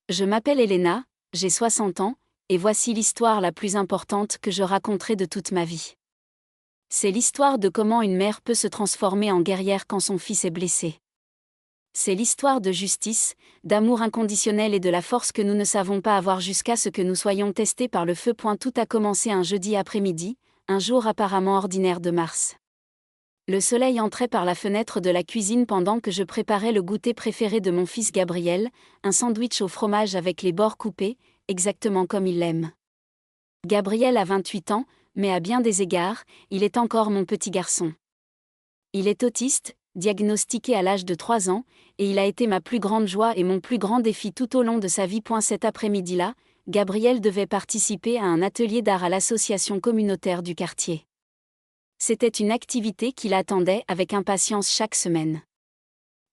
Je m'appelle Elena, j'ai 60 ans, et voici l'histoire la plus importante que je raconterai de toute ma vie. C'est l'histoire de comment une mère peut se transformer en guerrière quand son fils est blessé. C'est l'histoire de justice, d'amour inconditionnel et de la force que nous ne savons pas avoir jusqu'à ce que nous soyons testés par le feu. Tout a commencé un jeudi après-midi, un jour apparemment ordinaire de mars. Le soleil entrait par la fenêtre de la cuisine pendant que je préparais le goûter préféré de mon fils Gabriel, un sandwich au fromage avec les bords coupés, exactement comme il l'aime. Gabriel a 28 ans, mais à bien des égards, il est encore mon petit garçon. Il est autiste, diagnostiqué à l'âge de 3 ans, et il a été ma plus grande joie et mon plus grand défi tout au long de sa vie. Cet après-midi-là, Gabriel devait participer à un atelier d'art à l'association communautaire du quartier. C'était une activité qui l'attendait avec impatience chaque semaine.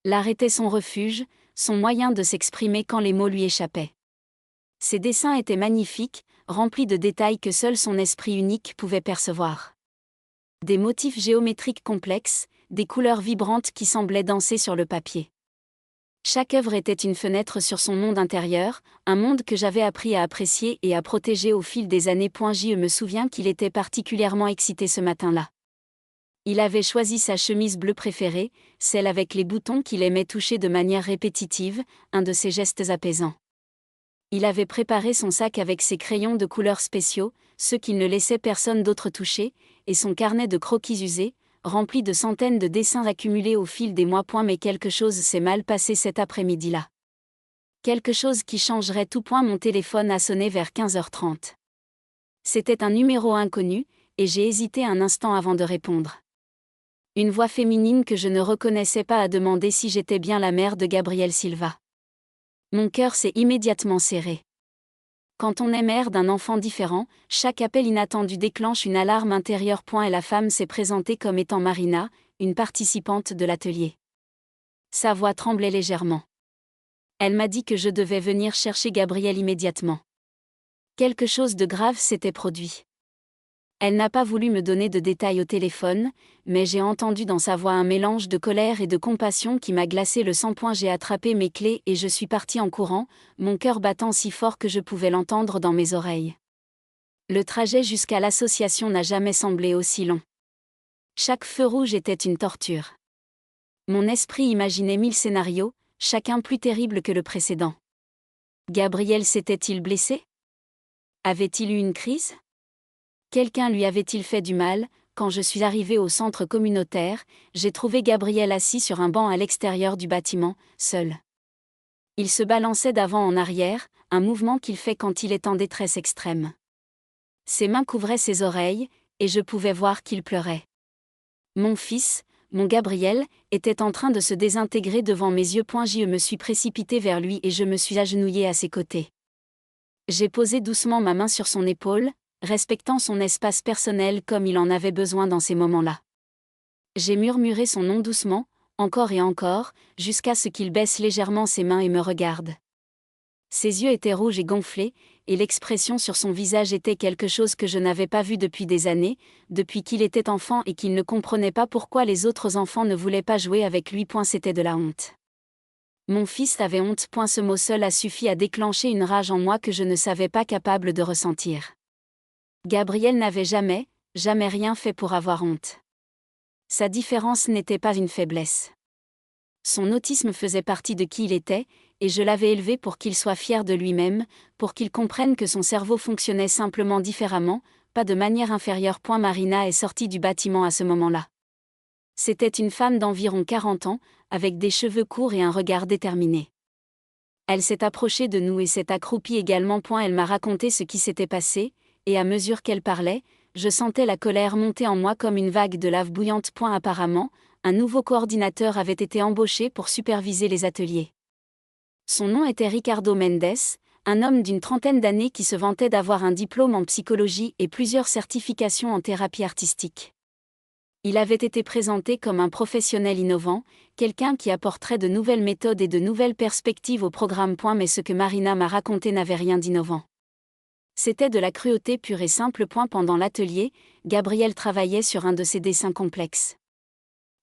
L'art était son refuge, son moyen de s'exprimer quand les mots lui échappaient. Ses dessins étaient magnifiques, remplis de détails que seul son esprit unique pouvait percevoir. Des motifs géométriques complexes, des couleurs vibrantes qui semblaient danser sur le papier. Chaque œuvre était une fenêtre sur son monde intérieur, un monde que j'avais appris à apprécier et à protéger au fil des années. Je me souviens qu'il était particulièrement excité ce matin-là. Il avait choisi sa chemise bleue préférée, celle avec les boutons qu'il aimait toucher de manière répétitive, un de ses gestes apaisants. Il avait préparé son sac avec ses crayons de couleurs spéciaux, ceux qu'il ne laissait personne d'autre toucher, et son carnet de croquis usés, rempli de centaines de dessins accumulés au fil des mois. Mais quelque chose s'est mal passé cet après-midi-là. Quelque chose qui changerait tout. Mon téléphone a sonné vers 15h30. C'était un numéro inconnu, et j'ai hésité un instant avant de répondre. Une voix féminine que je ne reconnaissais pas a demandé si j'étais bien la mère de Gabriel Silva. Mon cœur s'est immédiatement serré. Quand on est mère d'un enfant différent, chaque appel inattendu déclenche une alarme intérieure. Et la femme s'est présentée comme étant Marina, une participante de l'atelier. Sa voix tremblait légèrement. Elle m'a dit que je devais venir chercher Gabriel immédiatement. Quelque chose de grave s'était produit. Elle n'a pas voulu me donner de détails au téléphone, mais j'ai entendu dans sa voix un mélange de colère et de compassion qui m'a glacé le sang. J'ai attrapé mes clés et je suis partie en courant, mon cœur battant si fort que je pouvais l'entendre dans mes oreilles. Le trajet jusqu'à l'association n'a jamais semblé aussi long. Chaque feu rouge était une torture. Mon esprit imaginait 1000 scénarios, chacun plus terrible que le précédent. Gabriel s'était-il blessé? Avait-il eu une crise? Quelqu'un lui avait-il fait du mal? Quand je suis arrivée au centre communautaire, j'ai trouvé Gabriel assis sur un banc à l'extérieur du bâtiment, seul. Il se balançait d'avant en arrière, un mouvement qu'il fait quand il est en détresse extrême. Ses mains couvraient ses oreilles, et je pouvais voir qu'il pleurait. Mon fils, mon Gabriel, était en train de se désintégrer devant mes yeux. Je me suis précipitée vers lui et je me suis agenouillée à ses côtés. J'ai posé doucement ma main sur son épaule, respectant son espace personnel comme il en avait besoin dans ces moments-là. J'ai murmuré son nom doucement, encore et encore, jusqu'à ce qu'il baisse légèrement ses mains et me regarde. Ses yeux étaient rouges et gonflés, et l'expression sur son visage était quelque chose que je n'avais pas vu depuis des années, depuis qu'il était enfant et qu'il ne comprenait pas pourquoi les autres enfants ne voulaient pas jouer avec lui. C'était de la honte. Mon fils avait honte. Ce mot seul a suffi à déclencher une rage en moi que je ne savais pas capable de ressentir. Gabriel n'avait jamais rien fait pour avoir honte. Sa différence n'était pas une faiblesse. Son autisme faisait partie de qui il était, et je l'avais élevé pour qu'il soit fier de lui-même, pour qu'il comprenne que son cerveau fonctionnait simplement différemment, pas de manière inférieure. Marina est sortie du bâtiment à ce moment-là. C'était une femme d'environ 40 ans, avec des cheveux courts et un regard déterminé. Elle s'est approchée de nous et s'est accroupie également. Elle m'a raconté ce qui s'était passé, et à mesure qu'elle parlait, je sentais la colère monter en moi comme une vague de lave bouillante. Apparemment, un nouveau coordinateur avait été embauché pour superviser les ateliers. Son nom était Ricardo Mendes, un homme d'une trentaine d'années qui se vantait d'avoir un diplôme en psychologie et plusieurs certifications en thérapie artistique. Il avait été présenté comme un professionnel innovant, quelqu'un qui apporterait de nouvelles méthodes et de nouvelles perspectives au programme. Mais ce que Marina m'a raconté n'avait rien d'innovant. C'était de la cruauté pure et simple. Pendant l'atelier, Gabriel travaillait sur un de ses dessins complexes.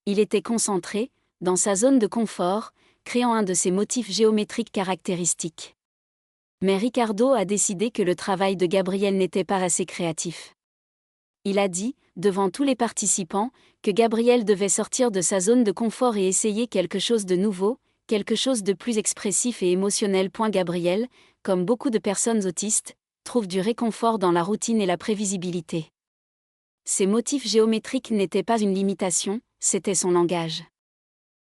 Il était concentré, dans sa zone de confort, créant un de ses motifs géométriques caractéristiques. Mais Ricardo a décidé que le travail de Gabriel n'était pas assez créatif. Il a dit, devant tous les participants, que Gabriel devait sortir de sa zone de confort et essayer quelque chose de nouveau, quelque chose de plus expressif et émotionnel. Gabriel, comme beaucoup de personnes autistes, trouve du réconfort dans la routine et la prévisibilité. Ses motifs géométriques n'étaient pas une limitation, c'était son langage.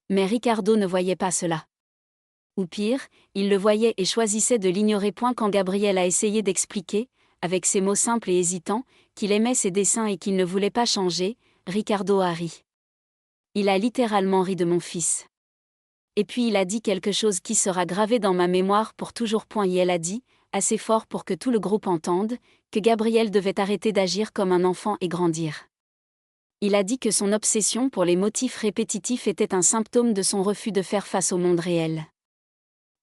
Mais Ricardo ne voyait pas cela. Ou pire, il le voyait et choisissait de l'ignorer. Quand Gabriel a essayé d'expliquer, avec ses mots simples et hésitants, qu'il aimait ses dessins et qu'il ne voulait pas changer, Ricardo a ri. Il a littéralement ri de mon fils. Et puis il a dit quelque chose qui sera gravé dans ma mémoire pour toujours. Et elle a dit, assez fort pour que tout le groupe entende, que Gabriel devait arrêter d'agir comme un enfant et grandir. Il a dit que son obsession pour les motifs répétitifs était un symptôme de son refus de faire face au monde réel.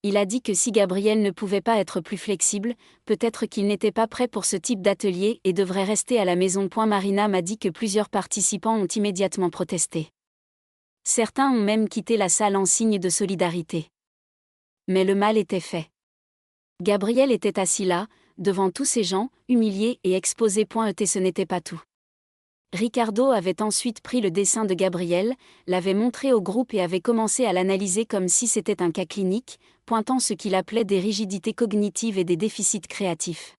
Il a dit que si Gabriel ne pouvait pas être plus flexible, peut-être qu'il n'était pas prêt pour ce type d'atelier et devrait rester à la maison. Marina m'a dit que plusieurs participants ont immédiatement protesté. Certains ont même quitté la salle en signe de solidarité. Mais le mal était fait. Gabriel était assis là, devant tous ces gens, humilié et exposé. Ce n'était pas tout. Ricardo avait ensuite pris le dessin de Gabriel, l'avait montré au groupe et avait commencé à l'analyser comme si c'était un cas clinique, pointant ce qu'il appelait des rigidités cognitives et des déficits créatifs.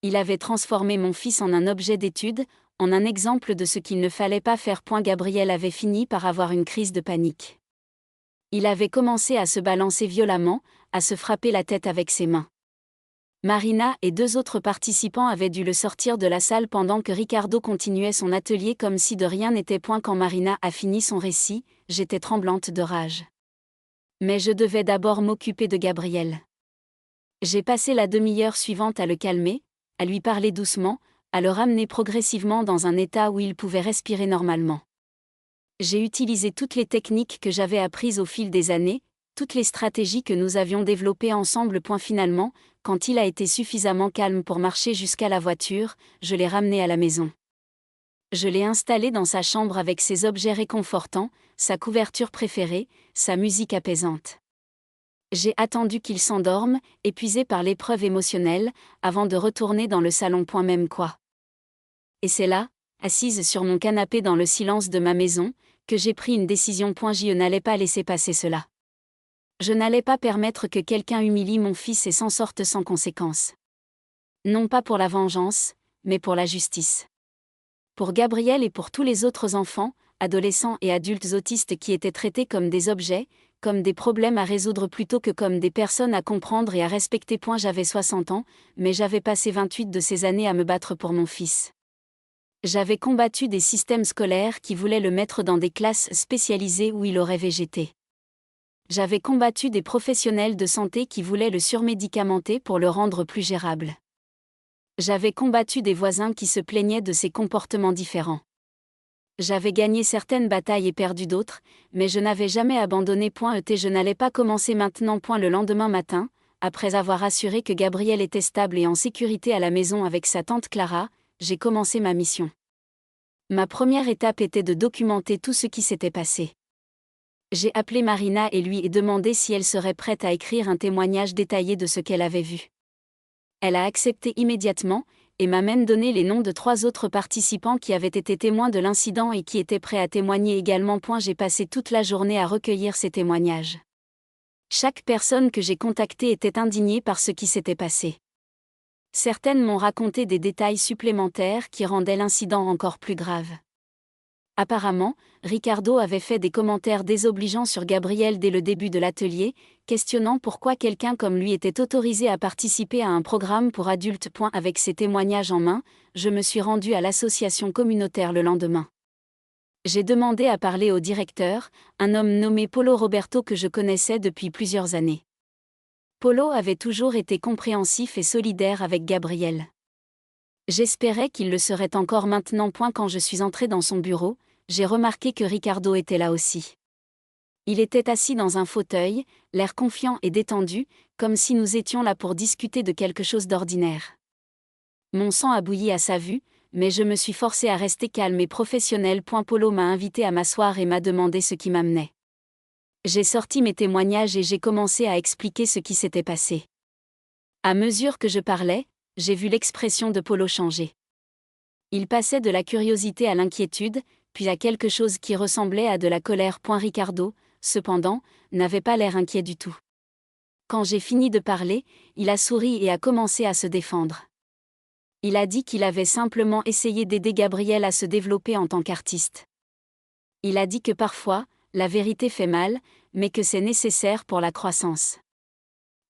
Il avait transformé mon fils en un objet d'étude, en un exemple de ce qu'il ne fallait pas faire. Gabriel avait fini par avoir une crise de panique. Il avait commencé à se balancer violemment, à se frapper la tête avec ses mains. Marina et 2 autres participants avaient dû le sortir de la salle pendant que Ricardo continuait son atelier comme si de rien n'était. Quand Marina a fini son récit, j'étais tremblante de rage. Mais je devais d'abord m'occuper de Gabriel. J'ai passé la demi-heure suivante à le calmer, à lui parler doucement, à le ramener progressivement dans un état où il pouvait respirer normalement. J'ai utilisé toutes les techniques que j'avais apprises au fil des années, toutes les stratégies que nous avions développées ensemble. Finalement, quand il a été suffisamment calme pour marcher jusqu'à la voiture, je l'ai ramené à la maison. Je l'ai installé dans sa chambre avec ses objets réconfortants, sa couverture préférée, sa musique apaisante. J'ai attendu qu'il s'endorme, épuisé par l'épreuve émotionnelle, avant de retourner dans le salon. Même quoi. Et c'est là, assise sur mon canapé dans le silence de ma maison, que j'ai pris une décision. Je n'allais pas laisser passer cela. Je n'allais pas permettre que quelqu'un humilie mon fils et s'en sorte sans conséquence. Non pas pour la vengeance, mais pour la justice. Pour Gabriel et pour tous les autres enfants, adolescents et adultes autistes qui étaient traités comme des objets, comme des problèmes à résoudre plutôt que comme des personnes à comprendre et à respecter. J'avais 60 ans, mais j'avais passé 28 de ces années à me battre pour mon fils. J'avais combattu des systèmes scolaires qui voulaient le mettre dans des classes spécialisées où il aurait végété. J'avais combattu des professionnels de santé qui voulaient le surmédicamenter pour le rendre plus gérable. J'avais combattu des voisins qui se plaignaient de ses comportements différents. J'avais gagné certaines batailles et perdu d'autres, mais je n'avais jamais abandonné. Je n'allais pas commencer maintenant. Le lendemain matin, après avoir assuré que Gabriel était stable et en sécurité à la maison avec sa tante Clara, j'ai commencé ma mission. Ma première étape était de documenter tout ce qui s'était passé. J'ai appelé Marina et lui ai demandé si elle serait prête à écrire un témoignage détaillé de ce qu'elle avait vu. Elle a accepté immédiatement, et m'a même donné les noms de 3 autres participants qui avaient été témoins de l'incident et qui étaient prêts à témoigner également. J'ai passé toute la journée à recueillir ces témoignages. Chaque personne que j'ai contactée était indignée par ce qui s'était passé. Certaines m'ont raconté des détails supplémentaires qui rendaient l'incident encore plus grave. Apparemment, Ricardo avait fait des commentaires désobligeants sur Gabriel dès le début de l'atelier, questionnant pourquoi quelqu'un comme lui était autorisé à participer à un programme pour adultes. Avec ces témoignages en main, je me suis rendue à l'association communautaire le lendemain. J'ai demandé à parler au directeur, un homme nommé Paulo Roberto que je connaissais depuis plusieurs années. Paulo avait toujours été compréhensif et solidaire avec Gabriel. J'espérais qu'il le serait encore maintenant. Quand je suis entrée dans son bureau, j'ai remarqué que Ricardo était là aussi. Il était assis dans un fauteuil, l'air confiant et détendu, comme si nous étions là pour discuter de quelque chose d'ordinaire. Mon sang a bouilli à sa vue, mais je me suis forcée à rester calme et professionnelle. Paulo m'a invité à m'asseoir et m'a demandé ce qui m'amenait. J'ai sorti mes témoignages et j'ai commencé à expliquer ce qui s'était passé. À mesure que je parlais, j'ai vu l'expression de Polo changer. Il passait de la curiosité à l'inquiétude, puis à quelque chose qui ressemblait à de la colère. Ricardo, cependant, n'avait pas l'air inquiet du tout. Quand j'ai fini de parler, il a souri et a commencé à se défendre. Il a dit qu'il avait simplement essayé d'aider Gabriel à se développer en tant qu'artiste. Il a dit que parfois, la vérité fait mal, mais que c'est nécessaire pour la croissance.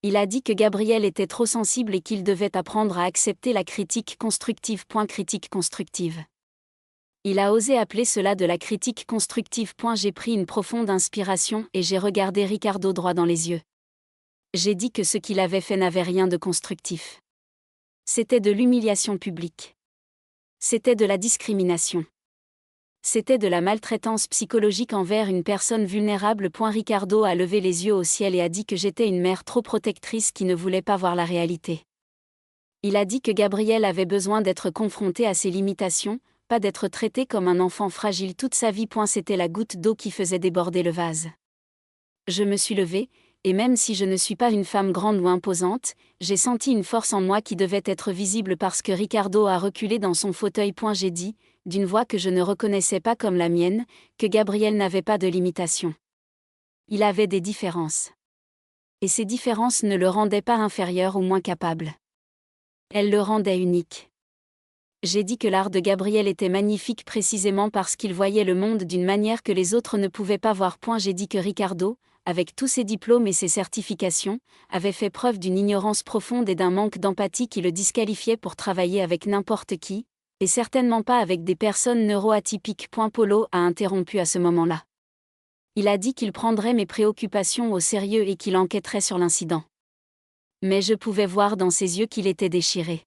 Il a dit que Gabriel était trop sensible et qu'il devait apprendre à accepter la critique constructive. Critique constructive. Il a osé appeler cela de la critique constructive. J'ai pris une profonde inspiration et j'ai regardé Ricardo droit dans les yeux. J'ai dit que ce qu'il avait fait n'avait rien de constructif. C'était de l'humiliation publique. C'était de la discrimination. C'était de la maltraitance psychologique envers une personne vulnérable. Ricardo a levé les yeux au ciel et a dit que j'étais une mère trop protectrice qui ne voulait pas voir la réalité. Il a dit que Gabriel avait besoin d'être confronté à ses limitations, pas d'être traité comme un enfant fragile toute sa vie. C'était la goutte d'eau qui faisait déborder le vase. Je me suis levée, et même si je ne suis pas une femme grande ou imposante, j'ai senti une force en moi qui devait être visible parce que Ricardo a reculé dans son fauteuil. J'ai dit, d'une voix que je ne reconnaissais pas comme la mienne, que Gabriel n'avait pas de limitation. Il avait des différences. Et ces différences ne le rendaient pas inférieur ou moins capable. Elles le rendaient unique. J'ai dit que l'art de Gabriel était magnifique précisément parce qu'il voyait le monde d'une manière que les autres ne pouvaient pas voir. J'ai dit que Ricardo, avec tous ses diplômes et ses certifications, avait fait preuve d'une ignorance profonde et d'un manque d'empathie qui le disqualifiait pour travailler avec n'importe qui, et certainement pas avec des personnes neuroatypiques. Polo a interrompu à ce moment-là. Il a dit qu'il prendrait mes préoccupations au sérieux et qu'il enquêterait sur l'incident. Mais je pouvais voir dans ses yeux qu'il était déchiré.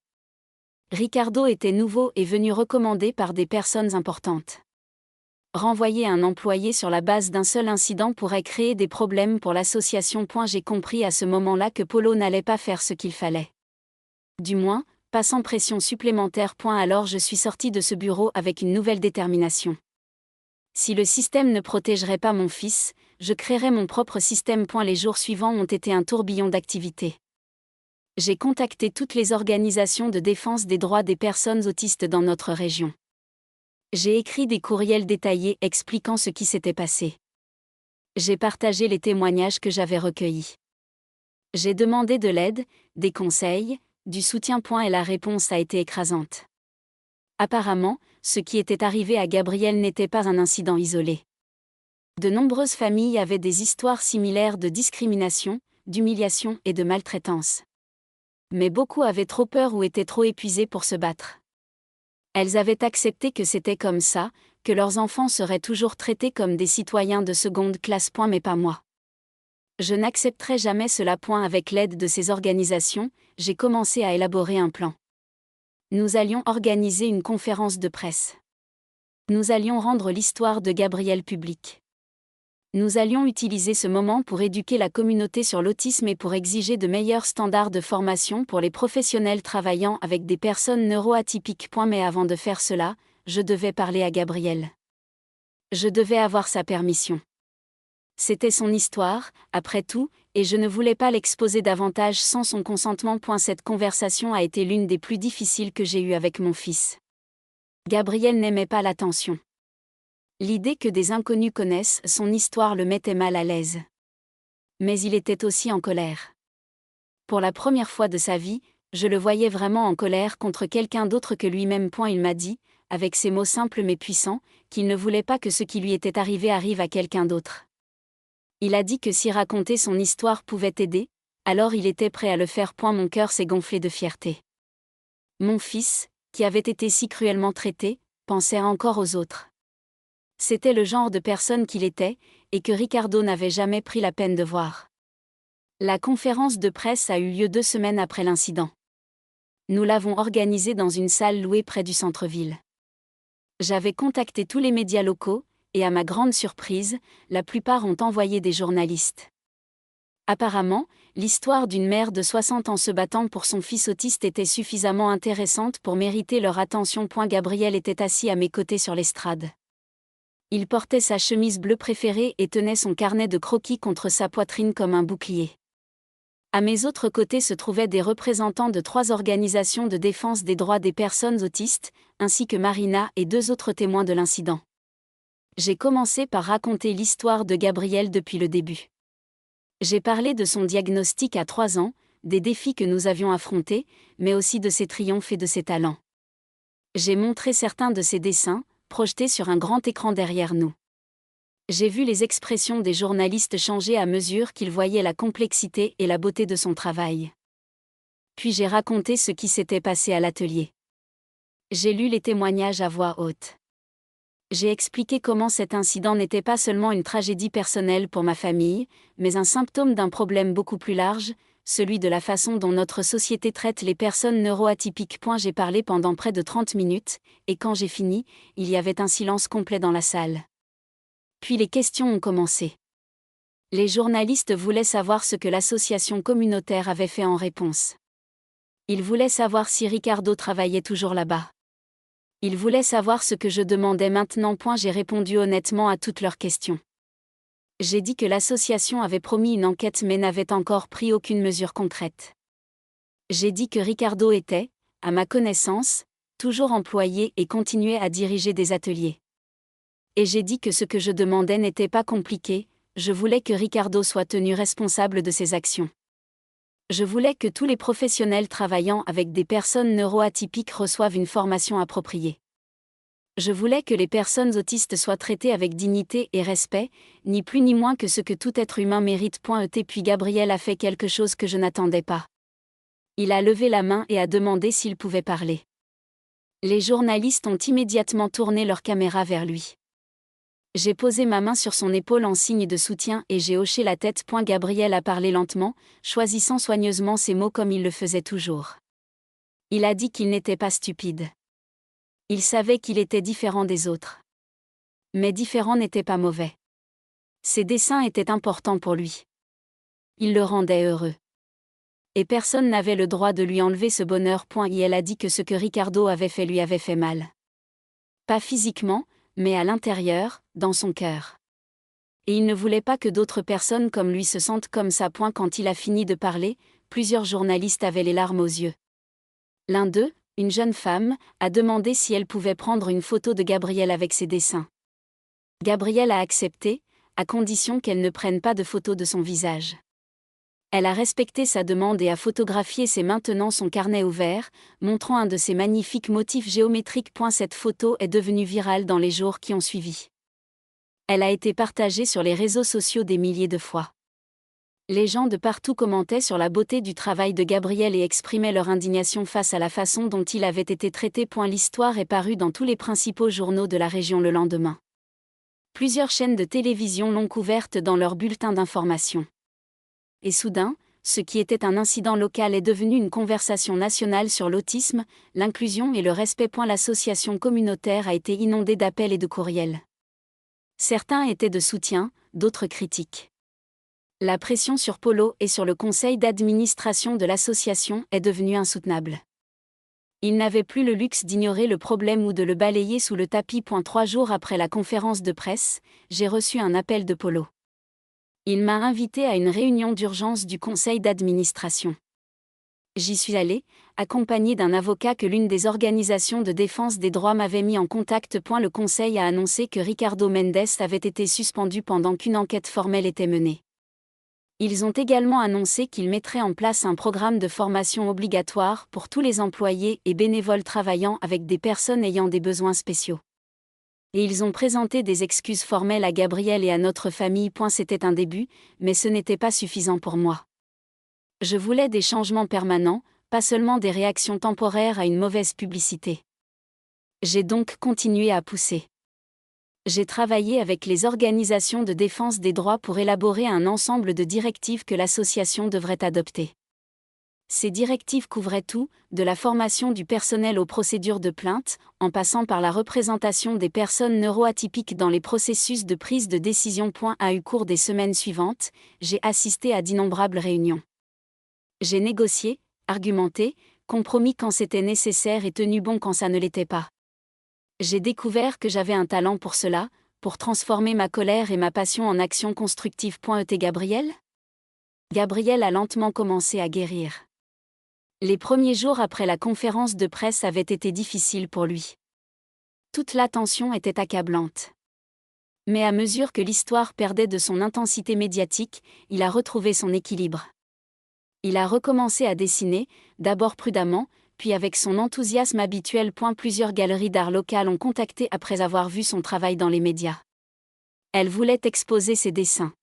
Ricardo était nouveau et venu recommandé par des personnes importantes. Renvoyer un employé sur la base d'un seul incident pourrait créer des problèmes pour l'association. J'ai compris à ce moment-là que Polo n'allait pas faire ce qu'il fallait. Du moins, pas sans pression supplémentaire. Alors je suis sorti de ce bureau avec une nouvelle détermination. Si le système ne protégerait pas mon fils, je créerais mon propre système. Les jours suivants ont été un tourbillon d'activités. J'ai contacté toutes les organisations de défense des droits des personnes autistes dans notre région. J'ai écrit des courriels détaillés expliquant ce qui s'était passé. J'ai partagé les témoignages que j'avais recueillis. J'ai demandé de l'aide, des conseils, du soutien. Et la réponse a été écrasante. Apparemment, ce qui était arrivé à Gabriel n'était pas un incident isolé. De nombreuses familles avaient des histoires similaires de discrimination, d'humiliation et de maltraitance. Mais beaucoup avaient trop peur ou étaient trop épuisés pour se battre. Elles avaient accepté que c'était comme ça, que leurs enfants seraient toujours traités comme des citoyens de seconde classe. Mais pas moi. Je n'accepterai jamais cela. Avec l'aide de ces organisations, j'ai commencé à élaborer un plan. Nous allions organiser une conférence de presse. Nous allions rendre l'histoire de Gabriel publique. Nous allions utiliser ce moment pour éduquer la communauté sur l'autisme et pour exiger de meilleurs standards de formation pour les professionnels travaillant avec des personnes neuroatypiques. Mais avant de faire cela, je devais parler à Gabriel. Je devais avoir sa permission. C'était son histoire, après tout, et je ne voulais pas l'exposer davantage sans son consentement. Cette conversation a été l'une des plus difficiles que j'ai eues avec mon fils. Gabriel n'aimait pas l'attention. L'idée que des inconnus connaissent son histoire le mettait mal à l'aise. Mais il était aussi en colère. Pour la première fois de sa vie, je le voyais vraiment en colère contre quelqu'un d'autre que lui-même. Il m'a dit, avec ces mots simples mais puissants, qu'il ne voulait pas que ce qui lui était arrivé arrive à quelqu'un d'autre. Il a dit que si raconter son histoire pouvait aider, alors il était prêt à le faire. Mon cœur s'est gonflé de fierté. Mon fils, qui avait été si cruellement traité, pensait encore aux autres. C'était le genre de personne qu'il était, et que Ricardo n'avait jamais pris la peine de voir. La conférence de presse a eu lieu 2 semaines après l'incident. Nous l'avons organisée dans une salle louée près du centre-ville. J'avais contacté tous les médias locaux, et à ma grande surprise, la plupart ont envoyé des journalistes. Apparemment, l'histoire d'une mère de 60 ans se battant pour son fils autiste était suffisamment intéressante pour mériter leur attention. Gabriel était assis à mes côtés sur l'estrade. Il portait sa chemise bleue préférée et tenait son carnet de croquis contre sa poitrine comme un bouclier. À mes autres côtés se trouvaient des représentants de 3 organisations de défense des droits des personnes autistes, ainsi que Marina et 2 autres témoins de l'incident. J'ai commencé par raconter l'histoire de Gabrielle depuis le début. J'ai parlé de son diagnostic à 3 ans, des défis que nous avions affrontés, mais aussi de ses triomphes et de ses talents. J'ai montré certains de ses dessins, projetés sur un grand écran derrière nous. J'ai vu les expressions des journalistes changer à mesure qu'ils voyaient la complexité et la beauté de son travail. Puis j'ai raconté ce qui s'était passé à l'atelier. J'ai lu les témoignages à voix haute. J'ai expliqué comment cet incident n'était pas seulement une tragédie personnelle pour ma famille, mais un symptôme d'un problème beaucoup plus large, celui de la façon dont notre société traite les personnes neuroatypiques. J'ai parlé pendant près de 30 minutes, et quand j'ai fini, il y avait un silence complet dans la salle. Puis les questions ont commencé. Les journalistes voulaient savoir ce que l'association communautaire avait fait en réponse. Ils voulaient savoir si Ricardo travaillait toujours là-bas. Ils voulaient savoir ce que je demandais maintenant. J'ai répondu honnêtement à toutes leurs questions. J'ai dit que l'association avait promis une enquête mais n'avait encore pris aucune mesure concrète. J'ai dit que Ricardo était, à ma connaissance, toujours employé et continuait à diriger des ateliers. Et j'ai dit que ce que je demandais n'était pas compliqué, je voulais que Ricardo soit tenu responsable de ses actions. Je voulais que tous les professionnels travaillant avec des personnes neuroatypiques reçoivent une formation appropriée. Je voulais que les personnes autistes soient traitées avec dignité et respect, ni plus ni moins que ce que tout être humain mérite. Puis Gabriel a fait quelque chose que je n'attendais pas. Il a levé la main et a demandé s'il pouvait parler. Les journalistes ont immédiatement tourné leur caméra vers lui. J'ai posé ma main sur son épaule en signe de soutien et j'ai hoché la tête. Gabriel a parlé lentement, choisissant soigneusement ses mots comme il le faisait toujours. Il a dit qu'il n'était pas stupide. Il savait qu'il était différent des autres. Mais différent n'était pas mauvais. Ses dessins étaient importants pour lui. Il le rendait heureux. Et personne n'avait le droit de lui enlever ce bonheur. Elle a dit que ce que Ricardo avait fait lui avait fait mal. Pas physiquement, mais à l'intérieur, dans son cœur. Et il ne voulait pas que d'autres personnes comme lui se sentent comme ça. Quand il a fini de parler, plusieurs journalistes avaient les larmes aux yeux. L'un d'eux, une jeune femme, a demandé si elle pouvait prendre une photo de Gabrielle avec ses dessins. Gabrielle a accepté, à condition qu'elle ne prenne pas de photo de son visage. Elle a respecté sa demande et a photographié maintenant son carnet ouvert, montrant un de ses magnifiques motifs géométriques. Cette photo est devenue virale dans les jours qui ont suivi. Elle a été partagée sur les réseaux sociaux des milliers de fois. Les gens de partout commentaient sur la beauté du travail de Gabriel et exprimaient leur indignation face à la façon dont il avait été traité. L'histoire est parue dans tous les principaux journaux de la région le lendemain. Plusieurs chaînes de télévision l'ont couverte dans leurs bulletins d'information. Et soudain, ce qui était un incident local est devenu une conversation nationale sur l'autisme, l'inclusion et le respect. L'association communautaire a été inondée d'appels et de courriels. Certains étaient de soutien, d'autres critiques. La pression sur Polo et sur le conseil d'administration de l'association est devenue insoutenable. Ils n'avaient plus le luxe d'ignorer le problème ou de le balayer sous le tapis. 3 jours après la conférence de presse, j'ai reçu un appel de Polo. Il m'a invité à une réunion d'urgence du conseil d'administration. J'y suis allée, accompagnée d'un avocat que l'une des organisations de défense des droits m'avait mis en contact. Le conseil a annoncé que Ricardo Mendes avait été suspendu pendant qu'une enquête formelle était menée. Ils ont également annoncé qu'ils mettraient en place un programme de formation obligatoire pour tous les employés et bénévoles travaillant avec des personnes ayant des besoins spéciaux. Et ils ont présenté des excuses formelles à Gabriel et à notre famille. C'était un début, mais ce n'était pas suffisant pour moi. Je voulais des changements permanents, pas seulement des réactions temporaires à une mauvaise publicité. J'ai donc continué à pousser. J'ai travaillé avec les organisations de défense des droits pour élaborer un ensemble de directives que l'association devrait adopter. Ces directives couvraient tout, de la formation du personnel aux procédures de plainte, en passant par la représentation des personnes neuroatypiques dans les processus de prise de décision. Au cours des semaines suivantes, j'ai assisté à d'innombrables réunions. J'ai négocié, argumenté, compromis quand c'était nécessaire et tenu bon quand ça ne l'était pas. J'ai découvert que j'avais un talent pour cela, pour transformer ma colère et ma passion en action constructive. Gabriel ? Gabriel a lentement commencé à guérir. Les premiers jours après la conférence de presse avaient été difficiles pour lui. Toute l'attention était accablante. Mais à mesure que l'histoire perdait de son intensité médiatique, il a retrouvé son équilibre. Il a recommencé à dessiner, d'abord prudemment, puis avec son enthousiasme habituel. Plusieurs galeries d'art locales ont contacté après avoir vu son travail dans les médias. Elles voulaient exposer ses dessins.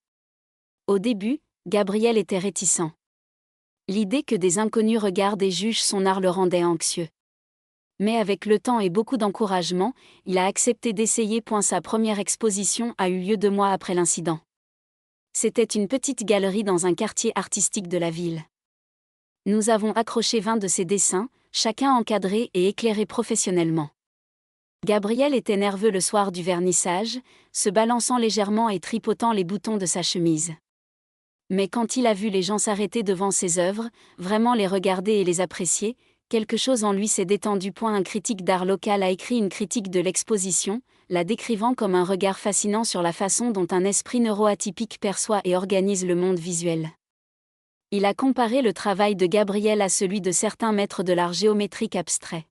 Au début, Gabriel était réticent. L'idée que des inconnus regardent et jugent son art le rendait anxieux. Mais avec le temps et beaucoup d'encouragement, il a accepté d'essayer. Sa première exposition a eu lieu 2 mois après l'incident. C'était une petite galerie dans un quartier artistique de la ville. Nous avons accroché 20 de ses dessins, chacun encadré et éclairé professionnellement. Gabriel était nerveux le soir du vernissage, se balançant légèrement et tripotant les boutons de sa chemise. Mais quand il a vu les gens s'arrêter devant ses œuvres, vraiment les regarder et les apprécier, quelque chose en lui s'est détendu. Un critique d'art local a écrit une critique de l'exposition, la décrivant comme un regard fascinant sur la façon dont un esprit neuroatypique perçoit et organise le monde visuel. Il a comparé le travail de Gabriel à celui de certains maîtres de l'art géométrique abstrait.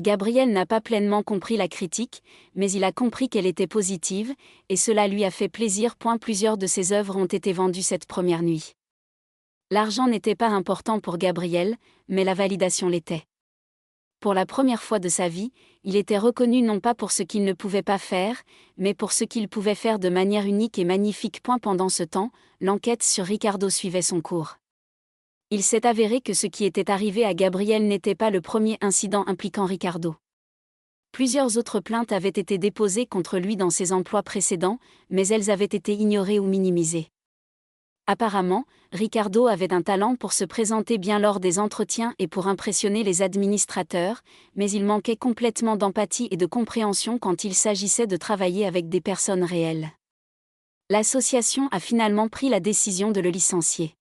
Gabriel n'a pas pleinement compris la critique, mais il a compris qu'elle était positive, et cela lui a fait plaisir. Plusieurs de ses œuvres ont été vendues cette première nuit. L'argent n'était pas important pour Gabriel, mais la validation l'était. Pour la première fois de sa vie, il était reconnu non pas pour ce qu'il ne pouvait pas faire, mais pour ce qu'il pouvait faire de manière unique et magnifique. Pendant ce temps, l'enquête sur Ricardo suivait son cours. Il s'est avéré que ce qui était arrivé à Gabriel n'était pas le premier incident impliquant Ricardo. Plusieurs autres plaintes avaient été déposées contre lui dans ses emplois précédents, mais elles avaient été ignorées ou minimisées. Apparemment, Ricardo avait un talent pour se présenter bien lors des entretiens et pour impressionner les administrateurs, mais il manquait complètement d'empathie et de compréhension quand il s'agissait de travailler avec des personnes réelles. L'association a finalement pris la décision de le licencier.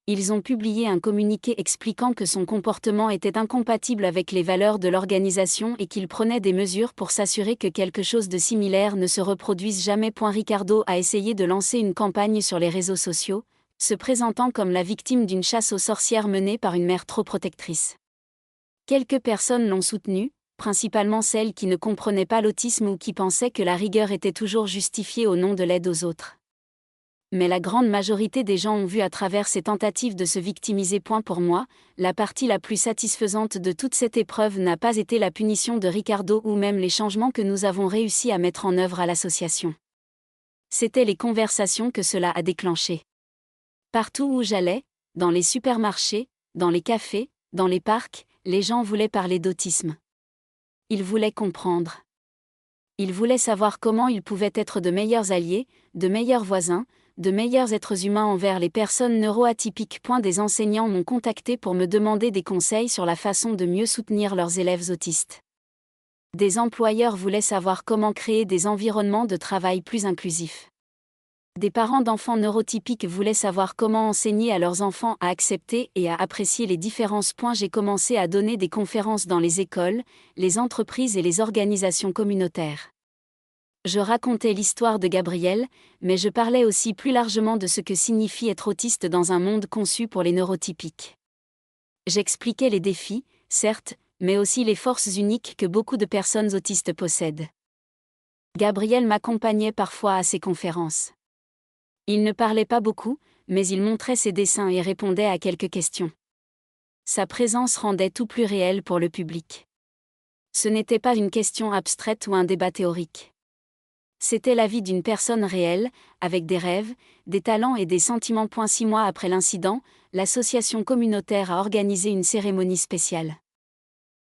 Ils ont publié un communiqué expliquant que son comportement était incompatible avec les valeurs de l'organisation et qu'il prenait des mesures pour s'assurer que quelque chose de similaire ne se reproduise jamais. Ricardo a essayé de lancer une campagne sur les réseaux sociaux, se présentant comme la victime d'une chasse aux sorcières menée par une mère trop protectrice. Quelques personnes l'ont soutenu, principalement celles qui ne comprenaient pas l'autisme ou qui pensaient que la rigueur était toujours justifiée au nom de l'aide aux autres. Mais la grande majorité des gens ont vu à travers ces tentatives de se victimiser. Pour moi, la partie la plus satisfaisante de toute cette épreuve n'a pas été la punition de Ricardo ou même les changements que nous avons réussi à mettre en œuvre à l'association. C'étaient les conversations que cela a déclenchées. Partout où j'allais, dans les supermarchés, dans les cafés, dans les parcs, les gens voulaient parler d'autisme. Ils voulaient comprendre. Ils voulaient savoir comment ils pouvaient être de meilleurs alliés, de meilleurs voisins, de meilleurs êtres humains envers les personnes neuroatypiques. Des enseignants m'ont contacté pour me demander des conseils sur la façon de mieux soutenir leurs élèves autistes. Des employeurs voulaient savoir comment créer des environnements de travail plus inclusifs. Des parents d'enfants neurotypiques voulaient savoir comment enseigner à leurs enfants à accepter et à apprécier les différences. J'ai commencé à donner des conférences dans les écoles, les entreprises et les organisations communautaires. Je racontais l'histoire de Gabriel, mais je parlais aussi plus largement de ce que signifie être autiste dans un monde conçu pour les neurotypiques. J'expliquais les défis, certes, mais aussi les forces uniques que beaucoup de personnes autistes possèdent. Gabriel m'accompagnait parfois à ces conférences. Il ne parlait pas beaucoup, mais il montrait ses dessins et répondait à quelques questions. Sa présence rendait tout plus réel pour le public. Ce n'était pas une question abstraite ou un débat théorique. C'était la vie d'une personne réelle, avec des rêves, des talents et des sentiments. 6 mois après l'incident, l'association communautaire a organisé une cérémonie spéciale.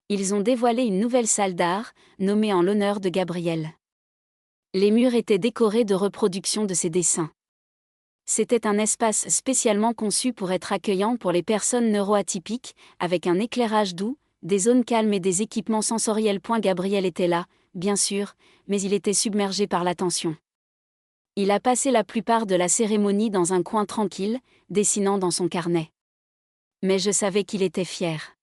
Ils ont dévoilé une nouvelle salle d'art, nommée en l'honneur de Gabriel. Les murs étaient décorés de reproductions de ses dessins. C'était un espace spécialement conçu pour être accueillant pour les personnes neuroatypiques, avec un éclairage doux, des zones calmes et des équipements sensoriels. Gabriel était là, bien sûr, mais il était submergé par l'attention. Il a passé la plupart de la cérémonie dans un coin tranquille, dessinant dans son carnet. Mais je savais qu'il était fier.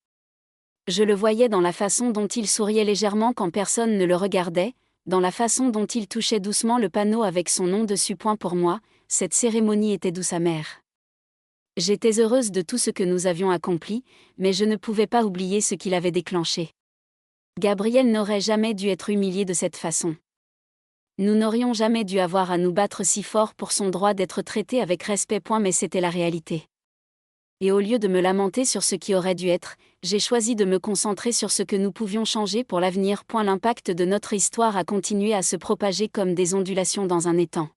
Je le voyais dans la façon dont il souriait légèrement quand personne ne le regardait, dans la façon dont il touchait doucement le panneau avec son nom dessus. Pour moi, cette cérémonie était douce amère. J'étais heureuse de tout ce que nous avions accompli, mais je ne pouvais pas oublier ce qui l'avait déclenché. Gabriel n'aurait jamais dû être humilié de cette façon. Nous n'aurions jamais dû avoir à nous battre si fort pour son droit d'être traité avec respect. Mais c'était la réalité. Et au lieu de me lamenter sur ce qui aurait dû être, j'ai choisi de me concentrer sur ce que nous pouvions changer pour l'avenir. L'impact de notre histoire a continué à se propager comme des ondulations dans un étang.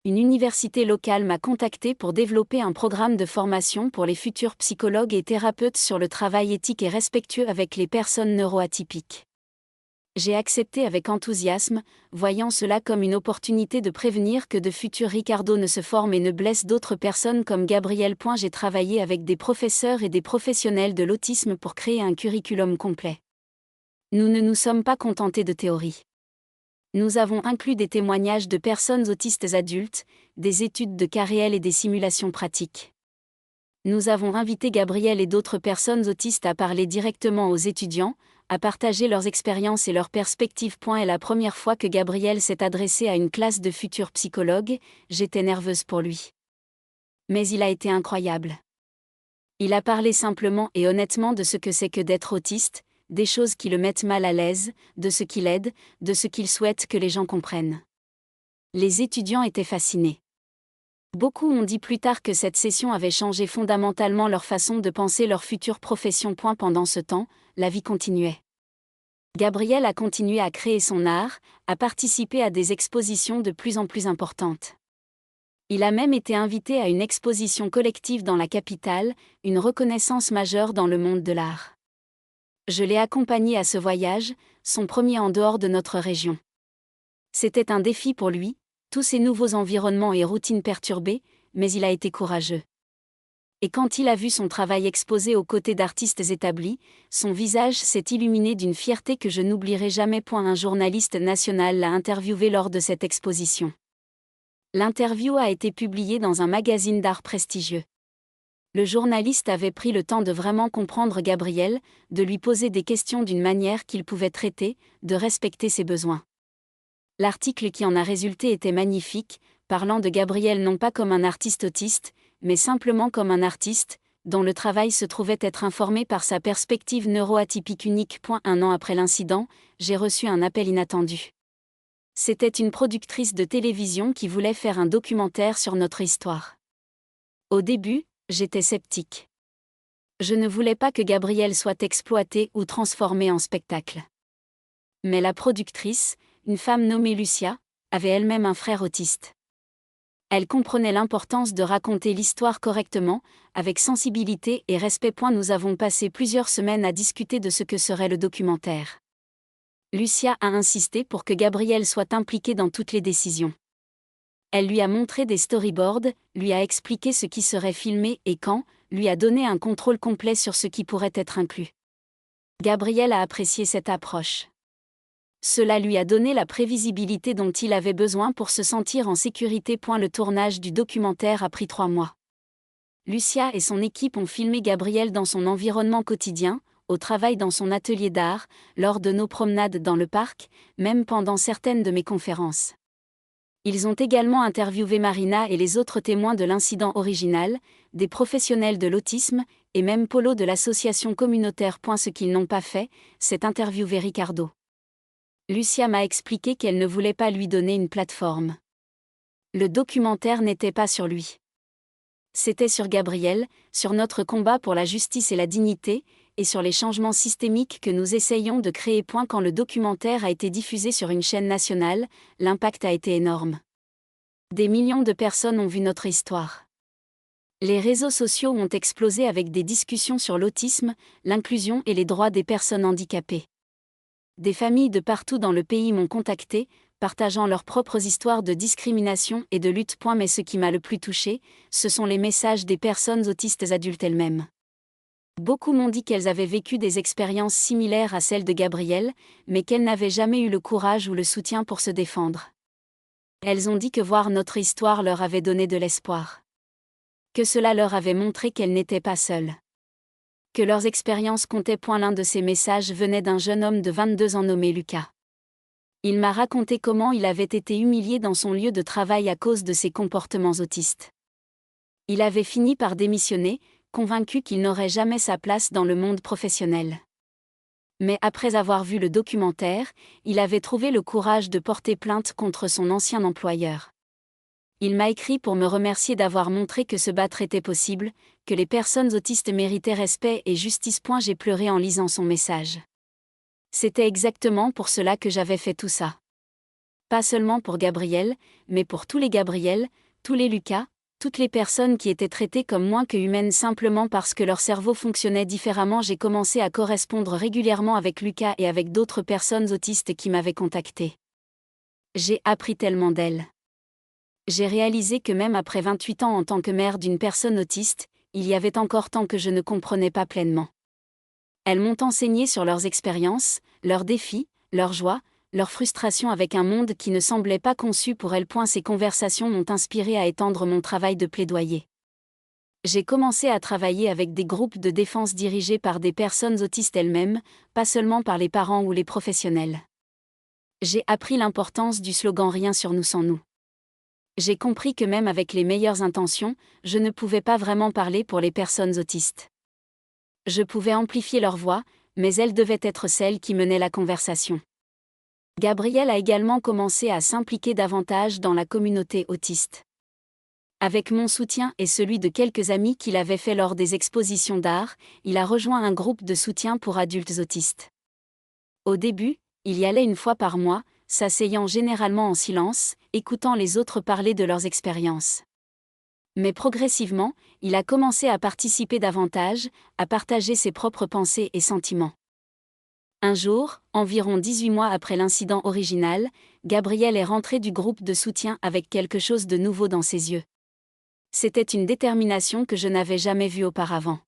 Une université locale m'a contacté pour développer un programme de formation pour les futurs psychologues et thérapeutes sur le travail éthique et respectueux avec les personnes neuroatypiques. J'ai accepté avec enthousiasme, voyant cela comme une opportunité de prévenir que de futurs Ricardo ne se forment et ne blessent d'autres personnes comme Gabriel. J'ai travaillé avec des professeurs et des professionnels de l'autisme pour créer un curriculum complet. Nous ne nous sommes pas contentés de théorie. Nous avons inclus des témoignages de personnes autistes adultes, des études de cas réels et des simulations pratiques. Nous avons invité Gabriel et d'autres personnes autistes à parler directement aux étudiants, à partager leurs expériences et leurs perspectives. Et la première fois que Gabriel s'est adressé à une classe de futurs psychologues, j'étais nerveuse pour lui. Mais il a été incroyable. Il a parlé simplement et honnêtement de ce que c'est que d'être autiste, des choses qui le mettent mal à l'aise, de ce qu'il aide, de ce qu'il souhaite que les gens comprennent. Les étudiants étaient fascinés. Beaucoup ont dit plus tard que cette session avait changé fondamentalement leur façon de penser leur future profession. Pendant ce temps, la vie continuait. Gabriel a continué à créer son art, à participer à des expositions de plus en plus importantes. Il a même été invité à une exposition collective dans la capitale, une reconnaissance majeure dans le monde de l'art. Je l'ai accompagné à ce voyage, son premier en dehors de notre région. C'était un défi pour lui, tous ces nouveaux environnements et routines perturbées, mais il a été courageux. Et quand il a vu son travail exposé aux côtés d'artistes établis, son visage s'est illuminé d'une fierté que je n'oublierai jamais. Un journaliste national l'a interviewé lors de cette exposition. L'interview a été publiée dans un magazine d'art prestigieux. Le journaliste avait pris le temps de vraiment comprendre Gabriel, de lui poser des questions d'une manière qu'il pouvait traiter, de respecter ses besoins. L'article qui en a résulté était magnifique, parlant de Gabriel non pas comme un artiste autiste, mais simplement comme un artiste, dont le travail se trouvait être informé par sa perspective neuroatypique unique. 1 an après l'incident, j'ai reçu un appel inattendu. C'était une productrice de télévision qui voulait faire un documentaire sur notre histoire. Au début, j'étais sceptique. Je ne voulais pas que Gabriel soit exploité ou transformé en spectacle. Mais la productrice, une femme nommée Lucia, avait elle-même un frère autiste. Elle comprenait l'importance de raconter l'histoire correctement, avec sensibilité et respect. Nous avons passé plusieurs semaines à discuter de ce que serait le documentaire. Lucia a insisté pour que Gabriel soit impliqué dans toutes les décisions. Elle lui a montré des storyboards, lui a expliqué ce qui serait filmé et quand, lui a donné un contrôle complet sur ce qui pourrait être inclus. Gabriel a apprécié cette approche. Cela lui a donné la prévisibilité dont il avait besoin pour se sentir en sécurité. Le tournage du documentaire a pris 3 mois. Lucia et son équipe ont filmé Gabriel dans son environnement quotidien, au travail dans son atelier d'art, lors de nos promenades dans le parc, même pendant certaines de mes conférences. Ils ont également interviewé Marina et les autres témoins de l'incident original, des professionnels de l'autisme, et même Polo de l'association communautaire. Ce qu'ils n'ont pas fait, c'est interviewer Ricardo. Lucia m'a expliqué qu'elle ne voulait pas lui donner une plateforme. Le documentaire n'était pas sur lui. C'était sur Gabriel, sur notre combat pour la justice et la dignité, et sur les changements systémiques que nous essayons de créer. Quand le documentaire a été diffusé sur une chaîne nationale, l'impact a été énorme. Des millions de personnes ont vu notre histoire. Les réseaux sociaux ont explosé avec des discussions sur l'autisme, l'inclusion et les droits des personnes handicapées. Des familles de partout dans le pays m'ont contacté, partageant leurs propres histoires de discrimination et de lutte. Mais ce qui m'a le plus touchée, ce sont les messages des personnes autistes adultes elles-mêmes. Beaucoup m'ont dit qu'elles avaient vécu des expériences similaires à celles de Gabriel, mais qu'elles n'avaient jamais eu le courage ou le soutien pour se défendre. Elles ont dit que voir notre histoire leur avait donné de l'espoir. Que cela leur avait montré qu'elles n'étaient pas seules. Que leurs expériences comptaient. L'un de ces messages venait d'un jeune homme de 22 ans nommé Lucas. Il m'a raconté comment il avait été humilié dans son lieu de travail à cause de ses comportements autistes. Il avait fini par démissionner, convaincu qu'il n'aurait jamais sa place dans le monde professionnel. Mais après avoir vu le documentaire, il avait trouvé le courage de porter plainte contre son ancien employeur. Il m'a écrit pour me remercier d'avoir montré que se battre était possible, que les personnes autistes méritaient respect et justice. J'ai pleuré en lisant son message. C'était exactement pour cela que j'avais fait tout ça. Pas seulement pour Gabriel, mais pour tous les Gabriel, tous les Lucas, toutes les personnes qui étaient traitées comme moins que humaines simplement parce que leur cerveau fonctionnait différemment. J'ai commencé à correspondre régulièrement avec Lucas et avec d'autres personnes autistes qui m'avaient contacté. J'ai appris tellement d'elles. J'ai réalisé que même après 28 ans en tant que mère d'une personne autiste, il y avait encore tant que je ne comprenais pas pleinement. Elles m'ont enseigné sur leurs expériences, leurs défis, leurs joies, leurs frustrations avec un monde qui ne semblait pas conçu pour elles. Ces conversations m'ont inspiré à étendre mon travail de plaidoyer. J'ai commencé à travailler avec des groupes de défense dirigés par des personnes autistes elles-mêmes, pas seulement par les parents ou les professionnels. J'ai appris l'importance du slogan « Rien sur nous sans nous ». J'ai compris que même avec les meilleures intentions, je ne pouvais pas vraiment parler pour les personnes autistes. Je pouvais amplifier leur voix, mais elles devaient être celles qui menaient la conversation. Gabriel a également commencé à s'impliquer davantage dans la communauté autiste. Avec mon soutien et celui de quelques amis qu'il avait fait lors des expositions d'art, il a rejoint un groupe de soutien pour adultes autistes. Au début, il y allait une fois par mois, s'asseyant généralement en silence, écoutant les autres parler de leurs expériences. Mais progressivement, il a commencé à participer davantage, à partager ses propres pensées et sentiments. Un jour, environ 18 mois après l'incident original, Gabriel est rentré du groupe de soutien avec quelque chose de nouveau dans ses yeux. C'était une détermination que je n'avais jamais vue auparavant.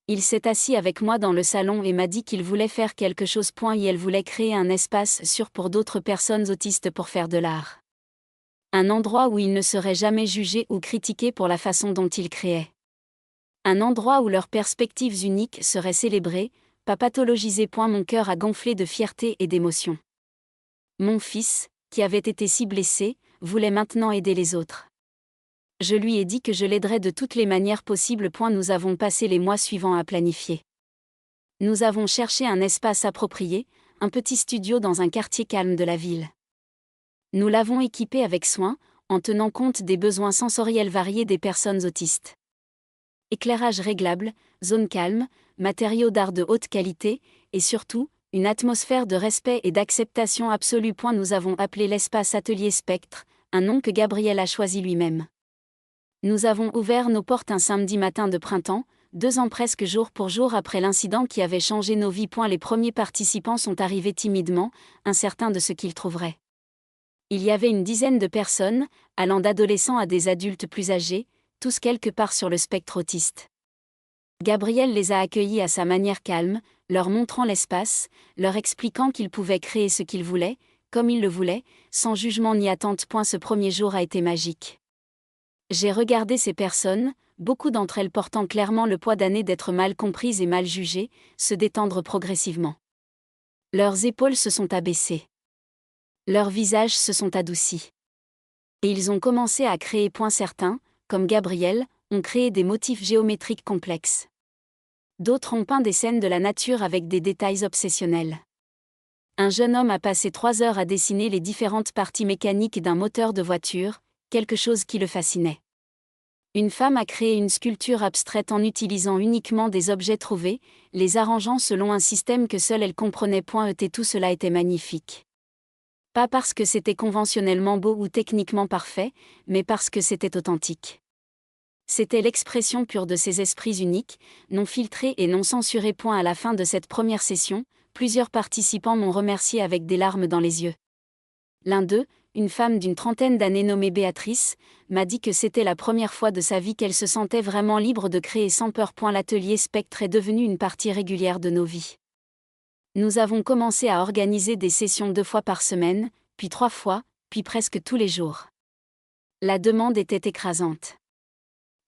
Il s'est assis avec moi dans le salon et m'a dit qu'il voulait faire quelque chose. Et elle voulait créer un espace sûr pour d'autres personnes autistes pour faire de l'art. Un endroit où ils ne seraient jamais jugés ou critiqués pour la façon dont ils créaient. Un endroit où leurs perspectives uniques seraient célébrées, pas pathologisées. Mon cœur a gonflé de fierté et d'émotion. Mon fils, qui avait été si blessé, voulait maintenant aider les autres. Je lui ai dit que je l'aiderais de toutes les manières possibles. Nous avons passé les mois suivants à planifier. Nous avons cherché un espace approprié, un petit studio dans un quartier calme de la ville. Nous l'avons équipé avec soin, en tenant compte des besoins sensoriels variés des personnes autistes. Éclairage réglable, zone calme, matériaux d'art de haute qualité, et surtout, une atmosphère de respect et d'acceptation absolue. Nous avons appelé l'espace Atelier Spectre, un nom que Gabriel a choisi lui-même. Nous avons ouvert nos portes un samedi matin de printemps, 2 ans presque jour pour jour après l'incident qui avait changé nos vies. Les premiers participants sont arrivés timidement, incertains de ce qu'ils trouveraient. Il y avait une dizaine de personnes, allant d'adolescents à des adultes plus âgés, tous quelque part sur le spectre autiste. Gabriel les a accueillis à sa manière calme, leur montrant l'espace, leur expliquant qu'ils pouvaient créer ce qu'ils voulaient, comme ils le voulaient, sans jugement ni attente. Ce premier jour a été magique. J'ai regardé ces personnes, beaucoup d'entre elles portant clairement le poids d'années d'être mal comprises et mal jugées, se détendre progressivement. Leurs épaules se sont abaissées. Leurs visages se sont adoucis. Et ils ont commencé à créer. Certains, comme Gabriel, ont créé des motifs géométriques complexes. D'autres ont peint des scènes de la nature avec des détails obsessionnels. Un jeune homme a passé 3 heures à dessiner les différentes parties mécaniques d'un moteur de voiture, quelque chose qui le fascinait. Une femme a créé une sculpture abstraite en utilisant uniquement des objets trouvés, les arrangeant selon un système que seule elle comprenait. Tout cela était magnifique. Pas parce que c'était conventionnellement beau ou techniquement parfait, mais parce que c'était authentique. C'était l'expression pure de ces esprits uniques, non filtrés et non censurés. À la fin de cette première session, plusieurs participants m'ont remercié avec des larmes dans les yeux. L'un d'eux, une femme d'une trentaine d'années nommée Béatrice, m'a dit que c'était la première fois de sa vie qu'elle se sentait vraiment libre de créer sans peur. L'atelier Spectre est devenu une partie régulière de nos vies. Nous avons commencé à organiser des sessions 2 fois par semaine, puis 3 fois, puis presque tous les jours. La demande était écrasante.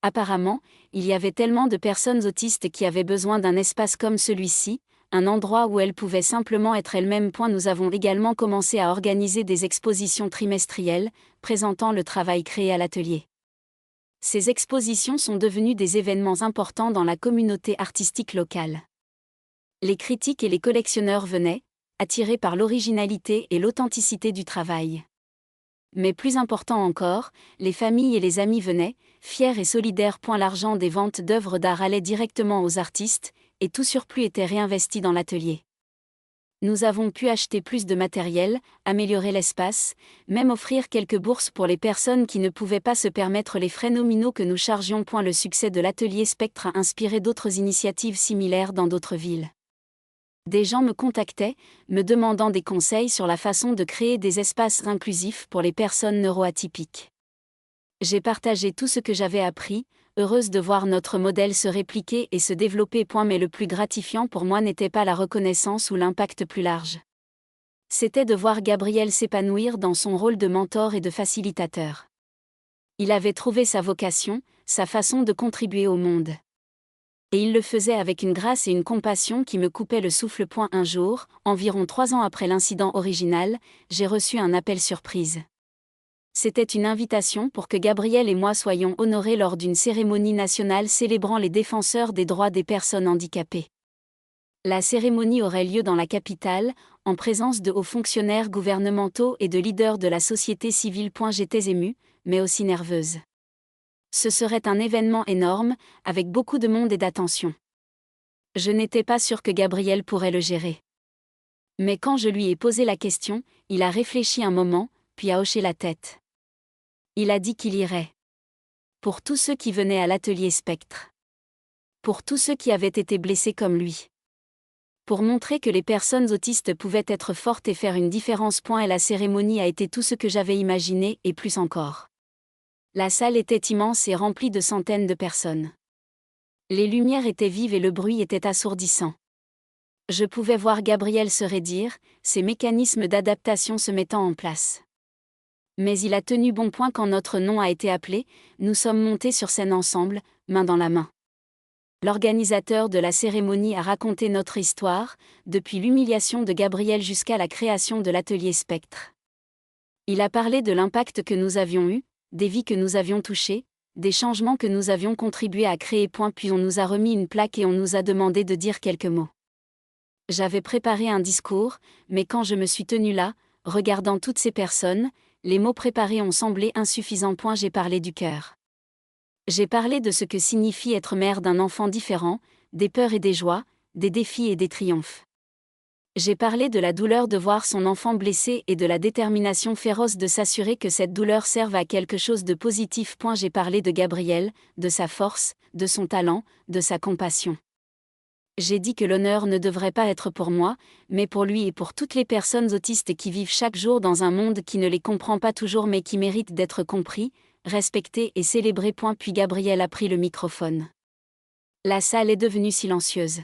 Apparemment, il y avait tellement de personnes autistes qui avaient besoin d'un espace comme celui-ci, un endroit où elles pouvaient simplement être elles-mêmes. Nous avons également commencé à organiser des expositions trimestrielles, présentant le travail créé à l'atelier. Ces expositions sont devenues des événements importants dans la communauté artistique locale. Les critiques et les collectionneurs venaient, attirés par l'originalité et l'authenticité du travail. Mais plus important encore, les familles et les amis venaient, fiers et solidaires. L'argent des ventes d'œuvres d'art allait directement aux artistes, et tout surplus était réinvesti dans l'atelier. Nous avons pu acheter plus de matériel, améliorer l'espace, même offrir quelques bourses pour les personnes qui ne pouvaient pas se permettre les frais nominaux que nous chargions. Le succès de l'atelier Spectre a inspiré d'autres initiatives similaires dans d'autres villes. Des gens me contactaient, me demandant des conseils sur la façon de créer des espaces inclusifs pour les personnes neuroatypiques. J'ai partagé tout ce que j'avais appris, heureuse de voir notre modèle se répliquer et se développer. Mais le plus gratifiant pour moi n'était pas la reconnaissance ou l'impact plus large. C'était de voir Gabriel s'épanouir dans son rôle de mentor et de facilitateur. Il avait trouvé sa vocation, sa façon de contribuer au monde. Et il le faisait avec une grâce et une compassion qui me coupaient le souffle. Un jour, environ 3 ans après l'incident original, j'ai reçu un appel surprise. C'était une invitation pour que Gabriel et moi soyons honorés lors d'une cérémonie nationale célébrant les défenseurs des droits des personnes handicapées. La cérémonie aurait lieu dans la capitale, en présence de hauts fonctionnaires gouvernementaux et de leaders de la société civile. J'étais émue, mais aussi nerveuse. Ce serait un événement énorme, avec beaucoup de monde et d'attention. Je n'étais pas sûre que Gabriel pourrait le gérer. Mais quand je lui ai posé la question, il a réfléchi un moment, puis a hoché la tête. Il a dit qu'il irait. Pour tous ceux qui venaient à l'atelier Spectre. Pour tous ceux qui avaient été blessés comme lui. Pour montrer que les personnes autistes pouvaient être fortes et faire une différence. Et la cérémonie a été tout ce que j'avais imaginé, et plus encore. La salle était immense et remplie de centaines de personnes. Les lumières étaient vives et le bruit était assourdissant. Je pouvais voir Gabriel se raidir, ses mécanismes d'adaptation se mettant en place. Mais il a tenu bon quand notre nom a été appelé, nous sommes montés sur scène ensemble, main dans la main. L'organisateur de la cérémonie a raconté notre histoire, depuis l'humiliation de Gabriel jusqu'à la création de l'atelier Spectre. Il a parlé de l'impact que nous avions eu, des vies que nous avions touchées, des changements que nous avions contribué à créer. Puis on nous a remis une plaque et on nous a demandé de dire quelques mots. J'avais préparé un discours, mais quand je me suis tenue là, regardant toutes ces personnes, les mots préparés ont semblé insuffisants. J'ai parlé du cœur. J'ai parlé de ce que signifie être mère d'un enfant différent, des peurs et des joies, des défis et des triomphes. J'ai parlé de la douleur de voir son enfant blessé et de la détermination féroce de s'assurer que cette douleur serve à quelque chose de positif. J'ai parlé de Gabriel, de sa force, de son talent, de sa compassion. J'ai dit que l'honneur ne devrait pas être pour moi, mais pour lui et pour toutes les personnes autistes qui vivent chaque jour dans un monde qui ne les comprend pas toujours mais qui mérite d'être compris, respecté et célébré. Puis Gabriel a pris le microphone. La salle est devenue silencieuse.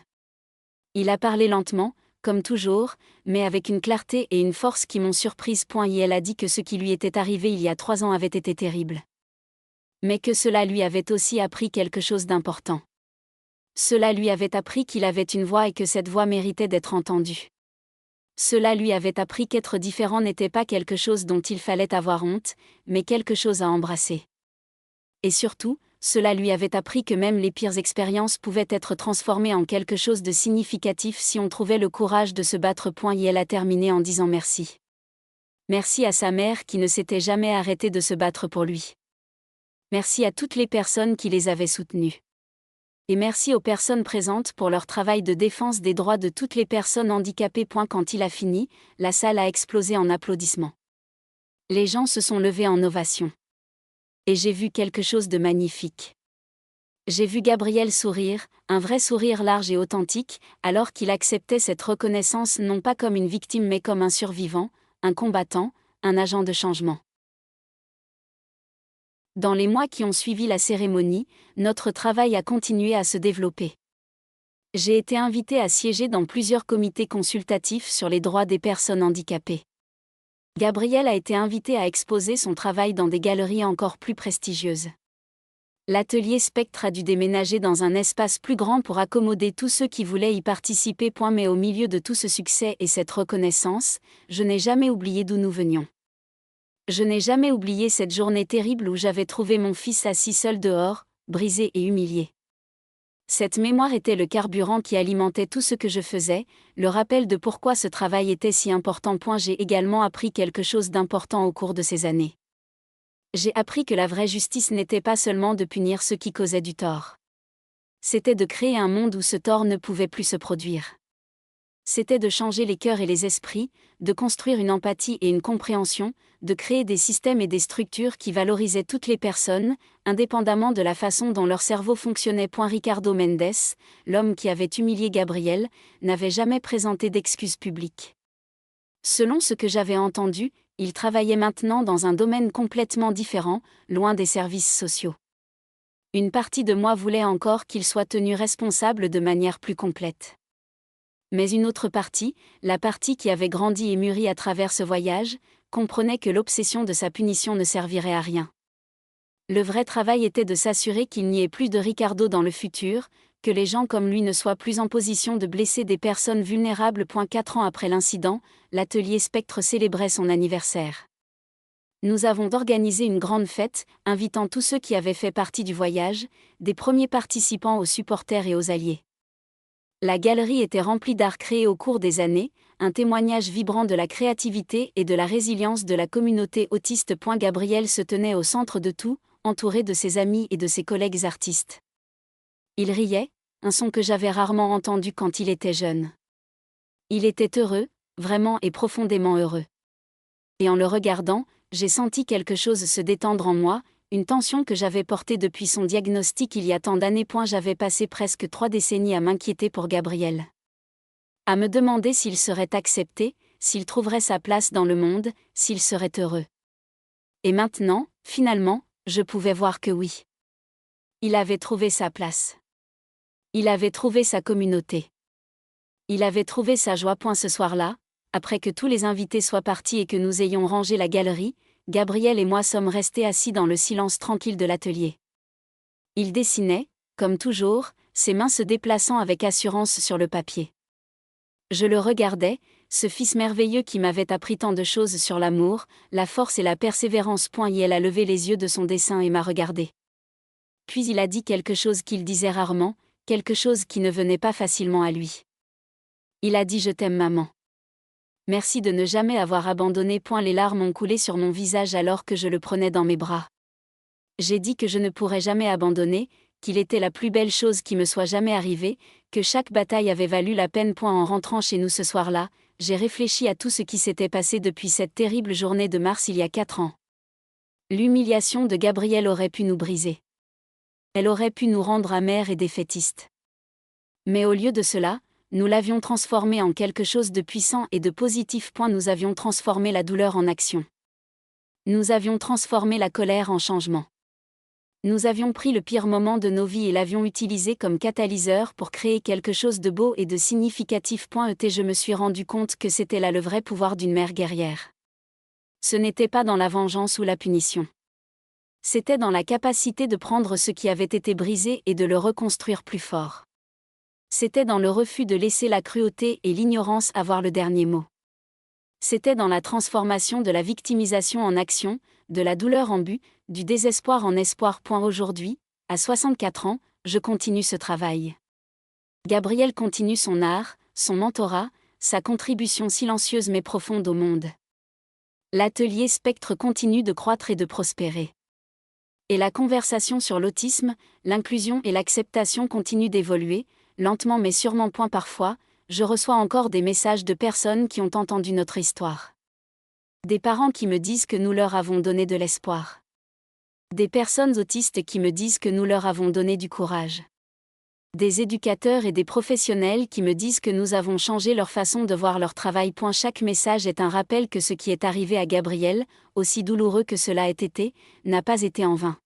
Il a parlé lentement, comme toujours, mais avec une clarté et une force qui m'ont surprise. Elle a dit que ce qui lui était arrivé il y a 3 ans avait été terrible. Mais que cela lui avait aussi appris quelque chose d'important. Cela lui avait appris qu'il avait une voix et que cette voix méritait d'être entendue. Cela lui avait appris qu'être différent n'était pas quelque chose dont il fallait avoir honte, mais quelque chose à embrasser. Et surtout, cela lui avait appris que même les pires expériences pouvaient être transformées en quelque chose de significatif si on trouvait le courage de se battre. Elle a terminé en disant merci. Merci à sa mère qui ne s'était jamais arrêtée de se battre pour lui. Merci à toutes les personnes qui les avaient soutenues. Et merci aux personnes présentes pour leur travail de défense des droits de toutes les personnes handicapées. Quand il a fini, la salle a explosé en applaudissements. Les gens se sont levés en ovation. Et j'ai vu quelque chose de magnifique. J'ai vu Gabriel sourire, un vrai sourire large et authentique, alors qu'il acceptait cette reconnaissance non pas comme une victime mais comme un survivant, un combattant, un agent de changement. Dans les mois qui ont suivi la cérémonie, notre travail a continué à se développer. J'ai été invitée à siéger dans plusieurs comités consultatifs sur les droits des personnes handicapées. Gabriel a été invité à exposer son travail dans des galeries encore plus prestigieuses. L'atelier Spectre a dû déménager dans un espace plus grand pour accommoder tous ceux qui voulaient y participer. Mais au milieu de tout ce succès et cette reconnaissance, je n'ai jamais oublié d'où nous venions. Je n'ai jamais oublié cette journée terrible où j'avais trouvé mon fils assis seul dehors, brisé et humilié. Cette mémoire était le carburant qui alimentait tout ce que je faisais, le rappel de pourquoi ce travail était si important. J'ai également appris quelque chose d'important au cours de ces années. J'ai appris que la vraie justice n'était pas seulement de punir ceux qui causaient du tort. C'était de créer un monde où ce tort ne pouvait plus se produire. C'était de changer les cœurs et les esprits, de construire une empathie et une compréhension, de créer des systèmes et des structures qui valorisaient toutes les personnes, indépendamment de la façon dont leur cerveau fonctionnait. Ricardo Mendes, l'homme qui avait humilié Gabriel, n'avait jamais présenté d'excuses publiques. Selon ce que j'avais entendu, il travaillait maintenant dans un domaine complètement différent, loin des services sociaux. Une partie de moi voulait encore qu'il soit tenu responsable de manière plus complète. Mais une autre partie, la partie qui avait grandi et mûri à travers ce voyage, comprenait que l'obsession de sa punition ne servirait à rien. Le vrai travail était de s'assurer qu'il n'y ait plus de Ricardo dans le futur, que les gens comme lui ne soient plus en position de blesser des personnes vulnérables. 4 ans après l'incident, l'atelier Spectre célébrait son anniversaire. Nous avons organisé une grande fête, invitant tous ceux qui avaient fait partie du voyage, des premiers participants aux supporters et aux alliés. La galerie était remplie d'art créé au cours des années, un témoignage vibrant de la créativité et de la résilience de la communauté autiste. Gabriel se tenait au centre de tout, entouré de ses amis et de ses collègues artistes. Il riait, un son que j'avais rarement entendu quand il était jeune. Il était heureux, vraiment et profondément heureux. Et en le regardant, j'ai senti quelque chose se détendre en moi, une tension que j'avais portée depuis son diagnostic il y a tant d'années. J'avais passé presque 3 décennies à m'inquiéter pour Gabriel. À me demander s'il serait accepté, s'il trouverait sa place dans le monde, s'il serait heureux. Et maintenant, finalement, je pouvais voir que oui. Il avait trouvé sa place. Il avait trouvé sa communauté. Il avait trouvé sa joie. Ce soir-là, après que tous les invités soient partis et que nous ayons rangé la galerie, Gabriel et moi sommes restés assis dans le silence tranquille de l'atelier. Il dessinait, comme toujours, ses mains se déplaçant avec assurance sur le papier. Je le regardais, ce fils merveilleux qui m'avait appris tant de choses sur l'amour, la force et la persévérance. Il a levé les yeux de son dessin et m'a regardé. Puis il a dit quelque chose qu'il disait rarement, quelque chose qui ne venait pas facilement à lui. Il a dit « Je t'aime maman. Merci de ne jamais avoir abandonné. » Les larmes ont coulé sur mon visage alors que je le prenais dans mes bras. J'ai dit que je ne pourrais jamais abandonner, qu'il était la plus belle chose qui me soit jamais arrivée, que chaque bataille avait valu la peine. En rentrant chez nous ce soir-là, j'ai réfléchi à tout ce qui s'était passé depuis cette terrible journée de mars il y a 4 ans. L'humiliation de Gabriel aurait pu nous briser. Elle aurait pu nous rendre amers et défaitistes. Mais au lieu de cela, nous l'avions transformé en quelque chose de puissant et de positif. Nous avions transformé la douleur en action. Nous avions transformé la colère en changement. Nous avions pris le pire moment de nos vies et l'avions utilisé comme catalyseur pour créer quelque chose de beau et de significatif. Je me suis rendu compte que c'était là le vrai pouvoir d'une mère guerrière. Ce n'était pas dans la vengeance ou la punition. C'était dans la capacité de prendre ce qui avait été brisé et de le reconstruire plus fort. C'était dans le refus de laisser la cruauté et l'ignorance avoir le dernier mot. C'était dans la transformation de la victimisation en action, de la douleur en but, du désespoir en espoir. Aujourd'hui, à 64 ans, je continue ce travail. Gabriel continue son art, son mentorat, sa contribution silencieuse mais profonde au monde. L'atelier Spectre continue de croître et de prospérer. Et la conversation sur l'autisme, l'inclusion et l'acceptation continue d'évoluer, lentement mais sûrement. Parfois, je reçois encore des messages de personnes qui ont entendu notre histoire. Des parents qui me disent que nous leur avons donné de l'espoir. Des personnes autistes qui me disent que nous leur avons donné du courage. Des éducateurs et des professionnels qui me disent que nous avons changé leur façon de voir leur travail. Chaque message est un rappel que ce qui est arrivé à Gabriel, aussi douloureux que cela ait été, n'a pas été en vain.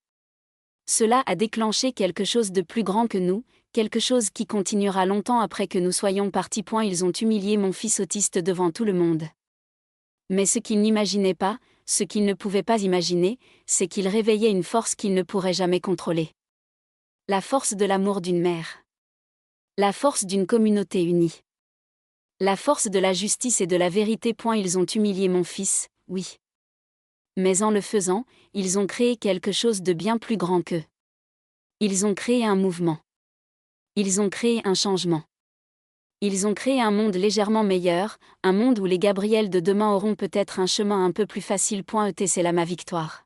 Cela a déclenché quelque chose de plus grand que nous, quelque chose qui continuera longtemps après que nous soyons partis. Ils ont humilié mon fils autiste devant tout le monde. Mais ce qu'ils n'imaginaient pas, ce qu'ils ne pouvaient pas imaginer, c'est qu'ils réveillaient une force qu'ils ne pourraient jamais contrôler. La force de l'amour d'une mère. La force d'une communauté unie. La force de la justice et de la vérité. Ils ont humilié mon fils, oui. Mais en le faisant, ils ont créé quelque chose de bien plus grand qu'eux. Ils ont créé un mouvement. Ils ont créé un changement. Ils ont créé un monde légèrement meilleur, un monde où les Gabriel de demain auront peut-être un chemin un peu plus facile. C'est là ma victoire.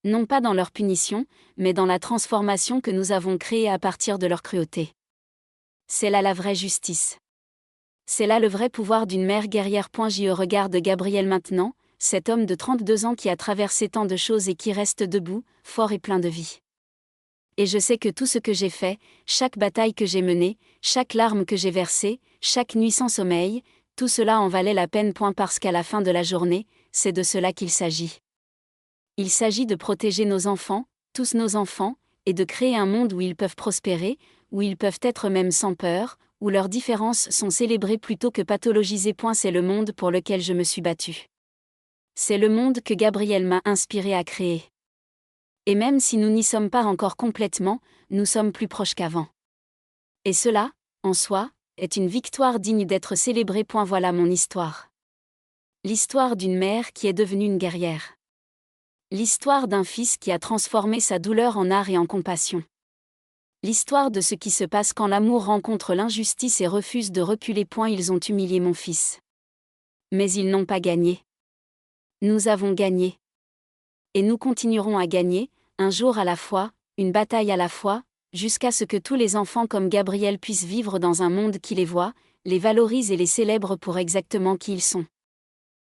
Non pas dans leur punition, mais dans la transformation que nous avons créée à partir de leur cruauté. C'est là la vraie justice. C'est là le vrai pouvoir d'une mère guerrière. Je regarde Gabriel maintenant, cet homme de 32 ans qui a traversé tant de choses et qui reste debout, fort et plein de vie. Et je sais que tout ce que j'ai fait, chaque bataille que j'ai menée, chaque larme que j'ai versée, chaque nuit sans sommeil, tout cela en valait la peine. Parce qu'à la fin de la journée, c'est de cela qu'il s'agit. Il s'agit de protéger nos enfants, tous nos enfants, et de créer un monde où ils peuvent prospérer, où ils peuvent être même sans peur, où leurs différences sont célébrées plutôt que pathologisées. C'est le monde pour lequel je me suis battue. C'est le monde que Gabriel m'a inspiré à créer. Et même si nous n'y sommes pas encore complètement, nous sommes plus proches qu'avant. Et cela, en soi, est une victoire digne d'être célébrée. Voilà mon histoire. L'histoire d'une mère qui est devenue une guerrière. L'histoire d'un fils qui a transformé sa douleur en art et en compassion. L'histoire de ce qui se passe quand l'amour rencontre l'injustice et refuse de reculer. Ils ont humilié mon fils. Mais ils n'ont pas gagné. Nous avons gagné. Et nous continuerons à gagner, un jour à la fois, une bataille à la fois, jusqu'à ce que tous les enfants comme Gabriel puissent vivre dans un monde qui les voit, les valorise et les célèbre pour exactement qui ils sont.